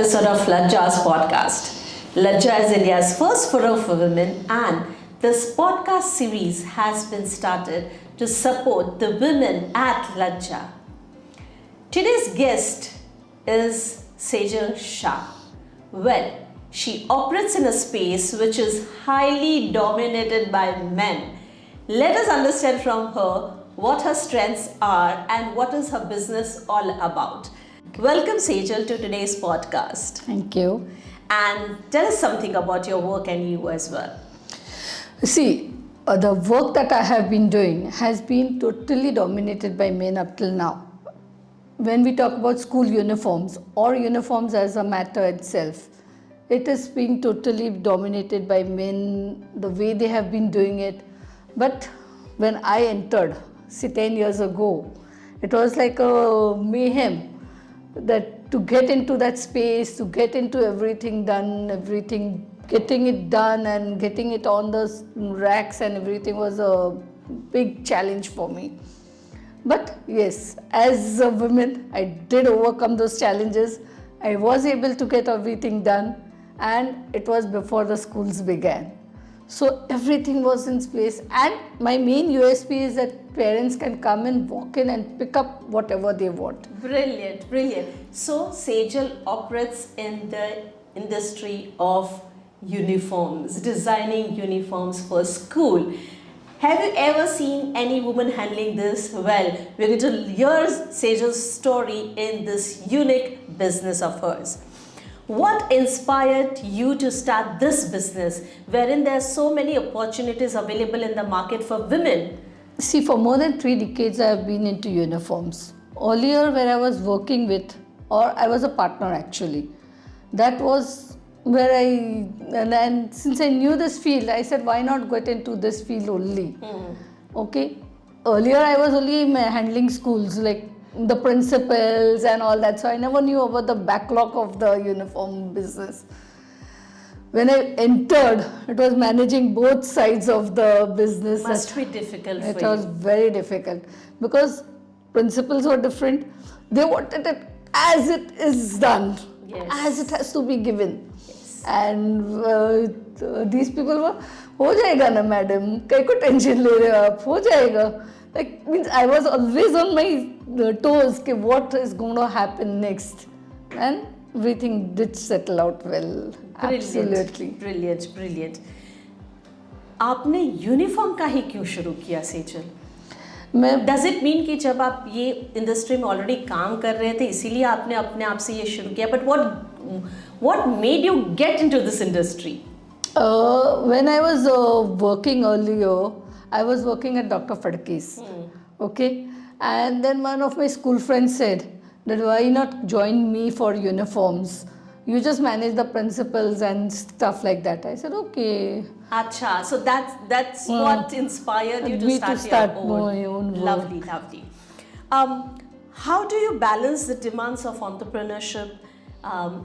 episode of Lajja's podcast. Lajja is India's first forum for women, and this podcast series has been started to support the women at Lajja. Today's guest is Sejal Shah. Well, she operates in a space which is highly dominated by men. Let us understand from her what her strengths are and what is her business all about. Welcome, Sejal, to today's podcast. Thank you. And tell us something about your work and you as well. See, the work that I have been doing has been totally dominated by men up till now. When we talk about school uniforms or uniforms as a matter itself, it is being totally dominated by men, the way they have been doing it. But when I entered, 10 years ago, it was like a mayhem that to get into that space, to get into everything done, getting it done and getting it on the racks and everything was a big challenge for me. But yes, as a woman, I did overcome those challenges. I was able to get everything done, and it was before the schools began. So everything was in place, and my main USP is that parents can come and walk in and pick up whatever they want. Brilliant, brilliant. So Sejal operates in the industry of uniforms, designing uniforms for school. Have you ever seen any woman handling this? Well, we're going to hear Sejal's story in this unique business of hers. What inspired you to start this business, wherein there are so many opportunities available in the market for women? See, for more than 3 decades, I have been into uniforms. Earlier, where I was working with, or I was a partner actually, that was where and since I knew this field, I said, why not get into this field only? Okay. Earlier, I was only handling schools, like the principals and all that, so I never knew about the backlog of the uniform business. When I entered, it was managing both sides of the business. Must be difficult for you. It was very difficult because principals were different. They wanted it as it is done, yes, as it has to be given. Yes. And these people were, हो जाएगा ना madam, कई को tension ले रहे हो आप, हो जाएगा. Like, means I was always on my toes, कि what is going to happen next, and everything did settle out well. Brilliant, Absolutely. Brilliant, brilliant. आपने यूनिफॉर्म का ही क्यों शुरू किया सेजल? Does it mean कि जब आप ये इंडस्ट्री में ऑलरेडी काम कर रहे थे इसीलिए आपने अपने आप से ये शुरू किया? But what made you get into this industry? When I was working earlier, I was working at Dr. Fadke's, okay, and then one of my school friends said that why not join me for uniforms? You just manage the principals and stuff like that. I said okay. Acha, so that's what inspired you Me to to start start your my own work. Lovely, lovely. How do you balance the demands of entrepreneurship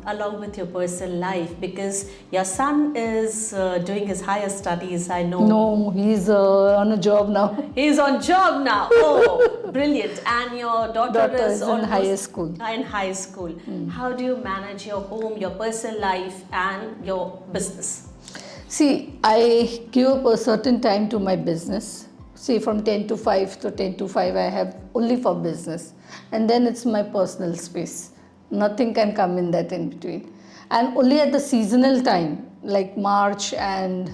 along with your personal life? Because your son is doing his higher studies, I know. No, he's on a job now. He's on job now. Oh, brilliant. And your daughter is in high school. In high school. How do you manage your home, your personal life and your business? See, I give up a certain time to my business. See, from 10 to 5 to 10 to 5, I have only for business. And then it's my personal space. Nothing can come in that in between. And only at the seasonal time, like March and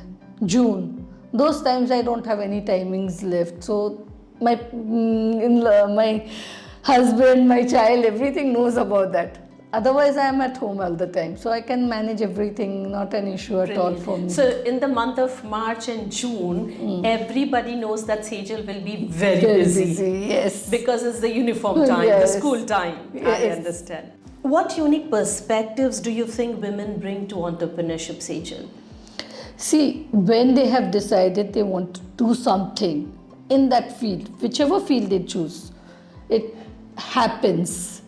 June, those times I don't have any timings left. So my my husband, my child, everything knows about that. Otherwise, I am at home all the time. So I can manage everything, not an issue at all for me. So in the month of March and June, everybody knows that Sejal will be very busy. Yes. Because it's the uniform time, Yes. the school time. Yes. I understand. What unique perspectives do you think women bring to entrepreneurship, Sejal? See, when they have decided they want to do something in that field, whichever field they choose, it happens.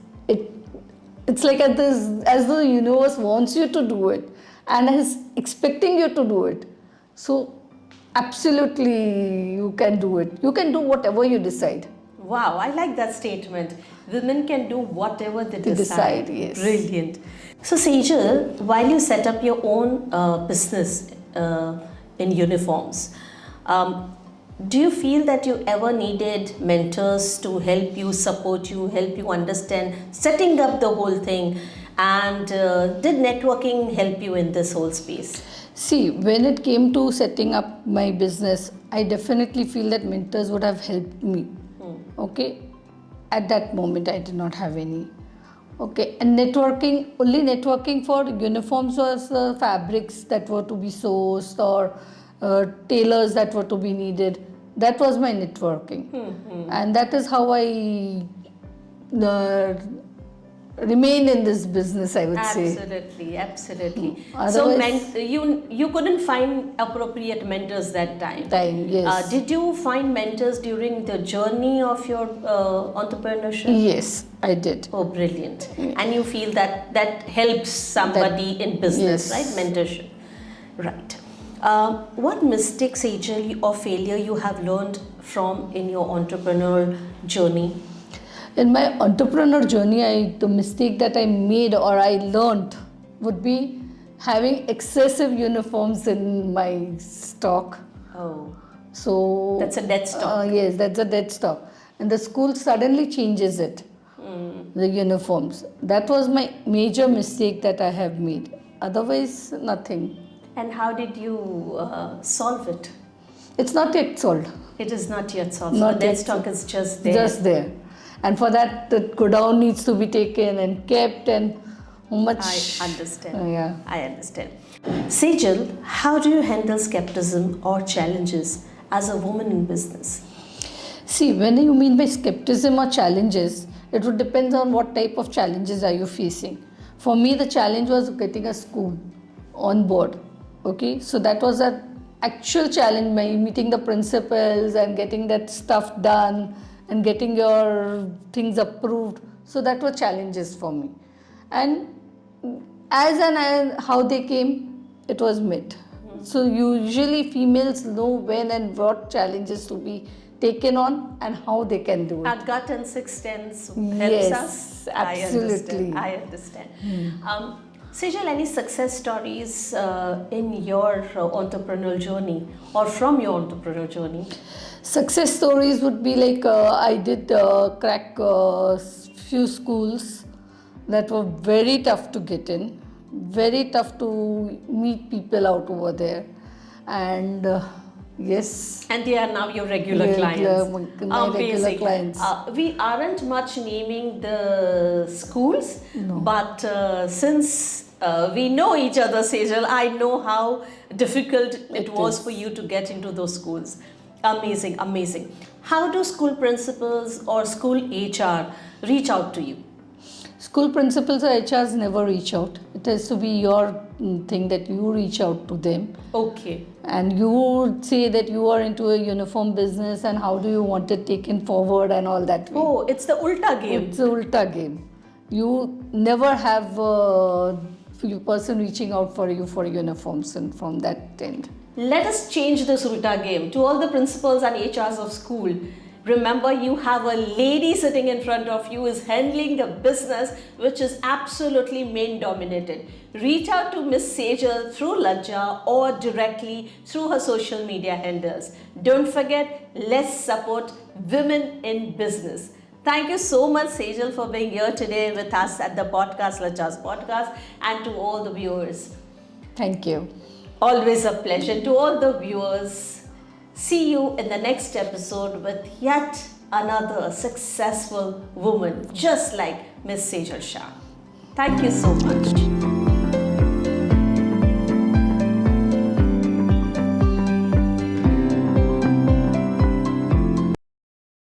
It's like as the universe wants you to do it and is expecting you to do it. So absolutely you can do it. You can do whatever you decide. Wow, I like that statement. Women can do whatever they They decide. decide, yes. Brilliant. So, Sejal, while you set up your own business in uniforms, do you feel that you ever needed mentors to help you, support you, help you understand setting up the whole thing? And did networking help you in this whole space? See, when it came to setting up my business, I definitely feel that mentors would have helped me. Okay, at that moment, I did not have any. Okay, and only networking for uniforms was fabrics that were to be sourced or tailors that were to be needed. That was my networking, and that is how I uh, remain in this business, I would say. Absolutely, absolutely. So, Otherwise- you couldn't find appropriate mentors that time. Yes. Did you find mentors during the journey of your entrepreneurship? Yes, I did. Oh, brilliant! And you feel that that helps somebody in business, yes. right? Mentorship, right? What mistakes, Sejal, or failure you have learned from in your entrepreneurial journey? In my entrepreneur journey, the mistake that I made or I learned would be having excessive uniforms in my stock. Oh, So that's a dead stock. yes, that's a dead stock, and the school suddenly changes it. The uniforms. That was my major mistake that I have made. Otherwise, nothing. And how did you solve it? It's not yet sold. It is not yet solved. Not So the dead yet stock is just there. Just there. And for that, the godown needs to be taken and kept, and how much. I understand. Yeah. I understand. Sejal, how do you handle skepticism or challenges as a woman in business? See, when you mean by skepticism or challenges, it would depend on what type of challenges are you facing. For me, the challenge was getting a school on board. Okay, so that was an actual challenge, by meeting the principals and getting that stuff done and getting your things approved. So that were challenges for me. And as how they came, it was met. So usually females know when and what challenges to be taken on and how they can do it. Our gut and sixth sense helps Yes, us. absolutely. I understand. Sejal, any success stories in your entrepreneurial journey or from your entrepreneurial journey? Success stories would be like I did crack few schools that were very tough to get in, very tough to meet people out over there, and yes. And they are now your regular My clients. regular clients. We aren't much naming the schools, but since we know each other, Sejal, I know how difficult it was for you to get into those schools. Amazing, amazing. How do school principals or school HR reach out to you? School principals or HRs never reach out. It has to be your thing that you reach out to them. Okay. And you would say that you are into a uniform business and how do you want it taken forward and all that way. Oh, it's the ulta game. It's a ulta game. You never have a person reaching out for you for uniforms and from that end. Let us change this ulta game. To all the principals and HRs of school, remember you have a lady sitting in front of you is handling the business which is absolutely male dominated. Reach out to Miss Sejal through Lajja or directly through her social media handles. Don't forget, let's support women in business. Thank you so much, Sejal, for being here today with us at the podcast, Lajja's podcast, and to all the viewers. Thank you. Always a pleasure. To all the viewers, see you in the next episode with yet another successful woman just like Miss Sejal Shah. Thank you so much.